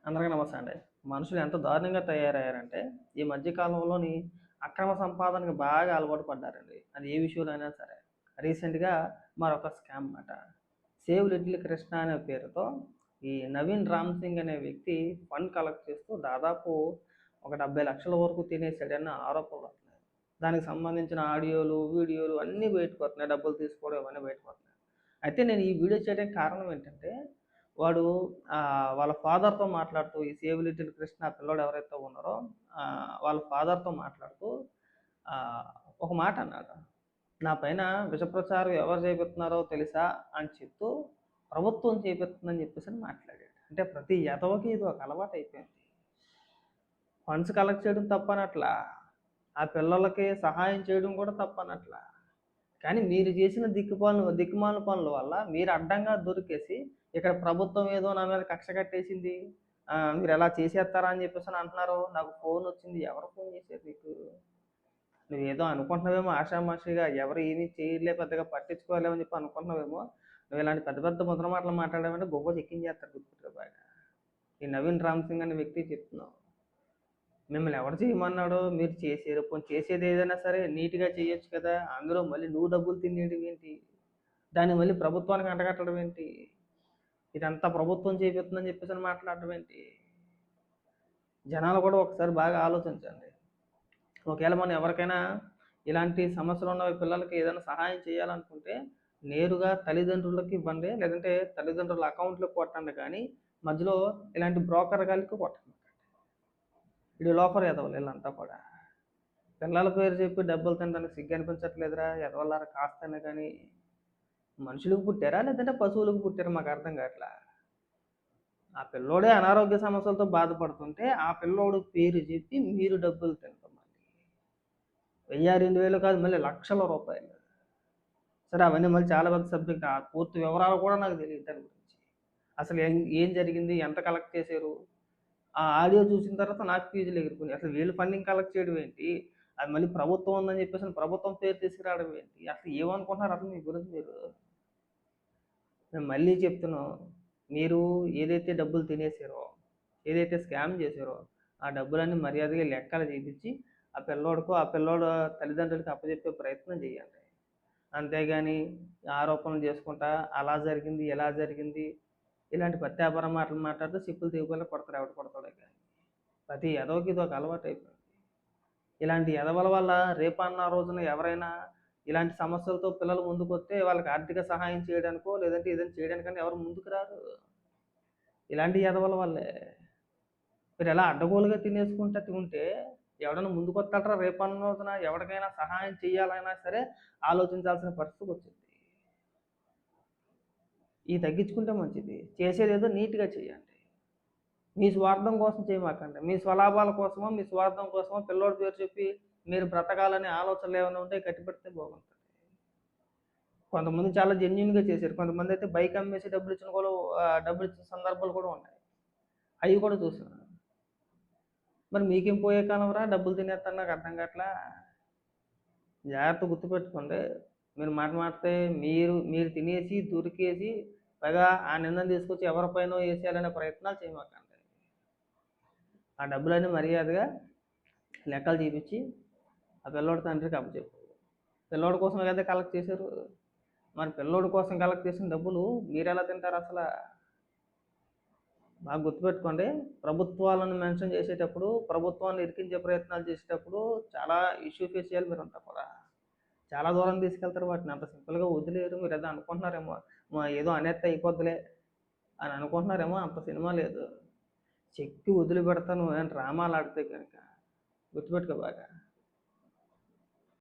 అందరికీ నమస్తే అండి. మనుషులు ఎంత దారుణంగా తయారయ్యారంటే, ఈ మధ్య కాలంలోని అక్రమ సంపాదనకు బాగా అలవాటు పడ్డారండి. అది ఏ విషయంలో అయినా సరే. రీసెంట్‌గా మరొక స్కామ్ మాట. సేవ్ లిటిల్ కృష్ణ అనే పేరుతో ఈ నవీన్ రామ్ సింగ్ అనే వ్యక్తి ఫండ్ కలెక్ట్ చేస్తూ దాదాపు ఒక 70,00,000 వరకు తినేసాడన్న ఆరోపణలు వస్తున్నాయి. దానికి సంబంధించిన ఆడియోలు, వీడియోలు అన్నీ బయటకు వస్తున్నాయి. డబ్బులు తీసుకోవడం ఇవన్నీ బయటకు వస్తున్నాయి. అయితే నేను ఈ వీడియో చేయడానికి కారణం ఏంటంటే, వాడు వాళ్ళ ఫాదర్‌తో మాట్లాడుతూ ఈ సేవ్ లిటిల్ కృష్ణ పిల్లోడు ఎవరైతే ఉన్నారో వాళ్ళ ఫాదర్‌తో మాట్లాడుతూ ఆహ్, ఒక మాట అన్నాడు. నా పైన విషప్రచారం ఎవరు చేపిస్తున్నారో తెలుసా అని చెప్తూ ప్రభుత్వం చేపిస్తుందని చెప్పేసని మాట్లాడాడు. అంటే ప్రతి ఎదవకి ఇది ఒక అలవాటయిపోయింది. ఫండ్స్ కలెక్ట్ చేయడం తప్పనట్లా. ఆ పిల్లలకి సహాయం చేయడం కూడా తప్పనట్లా. కానీ మీరు చేసిన దిక్కుమాలిన పనుల వల్ల మీరు అడ్డంగా దొరికేసి ఇక్కడ ప్రభుత్వం ఏదో నా మీద కక్ష కట్టేసింది. మీరు ఎలా చేసేస్తారా అని చెప్పేసి అంటున్నారు. నాకు ఫోన్ వచ్చింది. ఎవరు ఫోన్ చేశారు నీకు? నువ్వేదో అనుకుంటున్నావేమో ఆషామాషిగా ఎవరు ఏమీ చేయలే పెద్దగా పట్టించుకోలేమని చెప్పి అనుకుంటున్నావేమో. నువ్వు ఇలాంటి పెద్ద పెద్ద ముద్ర మాటలు మాట్లాడావంటే గొప్ప చెక్కించేస్తారు గుర్తుపెట్టుకో బాగా. ఈ నవీన్ రామ్ సింగ్ అనే వ్యక్తికి చెప్తున్నావు. మిమ్మల్ని ఎవరు చేయమన్నాడు? మీరు చేసారు. పోనీ చేసేది ఏదైనా సరే నీట్‌గా చేయొచ్చు కదా! అందులో మళ్ళీ నువ్వు డబ్బులు తినేటివేంటి? దాన్ని మళ్ళీ ప్రభుత్వానికి అంటగట్టడం ఏంటి? ఇదంతా ప్రభుత్వం చేపిస్తుందని చెప్పేసని మాట్లాడడం ఏంటి? జనాలు కూడా ఒకసారి బాగా ఆలోచించండి. ఒకవేళ మనం ఎవరికైనా ఇలాంటి సమస్యలున్న పిల్లలకి ఏదైనా సహాయం చేయాలనుకుంటే నేరుగా తల్లిదండ్రులకి ఇవ్వండి. లేదంటే తల్లిదండ్రుల అకౌంట్‌లోకి కొట్టండి కానీ మధ్యలో ఇలాంటి బ్రోకర్ గాళ్ళకి కొట్టకండి. ఈడు లోఫర్ ఎదవలు ఈళ్ళంతా కూడా. పిల్లల పేరు చెప్పి డబ్బులు తినడానికి సిగ్గు అనిపించట్లేదురా ఎదవల్లారా కాస్తైనా కానీ. మనుషులకు పుట్టారా? లేదంటే పశువులకు పుట్టారా? మాకు అర్థం కావట్లా. ఆ పిల్లోడే అనారోగ్య సమస్యలతో బాధపడుతుంటే ఆ పిల్లోడు పేరు చెప్పి మీరు డబ్బులు తింటాం మళ్ళీ. 1000, 2000 కాదు మళ్ళీ లక్షల రూపాయలు. సరే అవన్నీ మళ్ళీ చాలా పెద్ద సబ్జెక్ట్. ఆ పూర్తి వివరాలు కూడా నాకు తెలియదు దాని గురించి. అసలు ఏం జరిగింది? ఎంత కలెక్ట్ చేశారు? ఆ ఆడియో చూసిన తర్వాత నాకు ఫీజులు ఎగిరిపోయినాయి. అసలు వీళ్ళు ఫండింగ్ కలెక్ట్ చేయడం ఏంటి? అది మళ్ళీ ప్రభుత్వం ఉందని చెప్పేసి ప్రభుత్వం పేరు తీసుకురావడం ఏంటి? అసలు ఏమనుకుంటున్నారు అసలు మీ గురించి మీరు? మేము మళ్ళీ చెప్తున్నాం. మీరు ఏదైతే డబ్బులు తినేసారో, ఏదైతే స్కామ్ చేశారో, ఆ డబ్బులన్నీ మర్యాదగా లెక్కలు చూపించి ఆ పిల్లోడు తల్లిదండ్రులకి అప్పచెప్పే ప్రయత్నం చేయండి. అంతేగాని ఆరోపణలు చేసుకుంటా అలా జరిగింది, ఇలా జరిగింది ఇలాంటి పత్యాపార మాటలు మాట్లాడితే చెప్పులు తెగిపోయేలా కొడతారు ఎవడు కొడతాడో కానీ. ప్రతి ఎదవకి ఇది ఒక అలవాటు అయిపోయింది. ఇలాంటి ఎదవల వల్ల రేపన్న రోజున ఎవరైనా ఇలాంటి సమస్యలతో పిల్లలు ముందుకొస్తే వాళ్ళకి ఆర్థిక సహాయం చేయడానికో లేదంటే ఏదైనా చేయడానికన్నా ఎవరు ముందుకు రారు. ఇలాంటి ఎదవల వల్లే. మీరు ఎలా అడ్డగోలుగా తినేసుకుంటా ఉంటే ఎవడన్నా ముందుకొస్తాడరా రేపన్న రోజున ఎవరికైనా సహాయం చేయాలైనా సరే ఆలోచించాల్సిన పరిస్థితి వచ్చింది. ఇవి తగ్గించుకుంటే మంచిది. చేసేదేదో నీట్‌గా చేయండి. మీ స్వార్థం కోసం చేయమాకండి. మీ స్వలాభాల కోసమో, మీ స్వార్థం కోసమో పిల్లోడి పేరు చెప్పి మీరు బ్రతకాలనే ఆలోచనలు ఏమైనా ఉంటే కట్టిపెడితే బాగుంటుంది. కొంతమంది చాలా జెన్యూన్‌గా చేశారు. కొంతమందయితే బైక్ అమ్మేసి డబ్బులిచ్చిన సందర్భాలు కూడా ఉన్నాయి. అయి కూడా చూసాను. మరి మీకేం పోయే కాలంరా డబ్బులు తినేత్తాను నాకు అర్థం కావట్లా. జాగ్రత్తగా గుర్తుపెట్టుకోండి. మీరు మాట మాటితే మీరు తినేసి, దొరికేసి పైగా ఆ నిందను తీసుకొచ్చి ఎవరిపైనో ఏసేయాలనే ప్రయత్నాలు చేయమాకండి. ఆ డబ్బులన్నీ మర్యాదగా లెక్కలు చూపించి ఆ పిల్లోడి తండ్రికి అప్పచెప్పు. పిల్లోడి కోసమే కదా కలెక్ట్ చేశారు. మరి పిల్లోడి కోసం కలెక్ట్ చేసిన డబ్బులు మీరెలా తింటారు అసలు? బాగా గుర్తుపెట్టుకోండి. ప్రభుత్వాలను మెన్షన్ చేసేటప్పుడు, ప్రభుత్వాన్ని ఇరికించే ప్రయత్నాలు చేసేటప్పుడు చాలా ఇష్యూ ఫేస్ చేయాలి మీరంతా కూడా. చాలా దూరం తీసుకెళ్తారు వాటిని. అంత సింపుల్‌గా వదిలేయరు. మీరేదో అనుకుంటున్నారేమో, ఏదో అనేత్తే అయిపోద్దిలే అని అనుకుంటున్నారేమో, అంత సినిమా లేదు. చెక్కి వదిలిపెడతాను అని డ్రామాలు ఆడితే కనుక గుర్తుపెట్టుకో బాగా.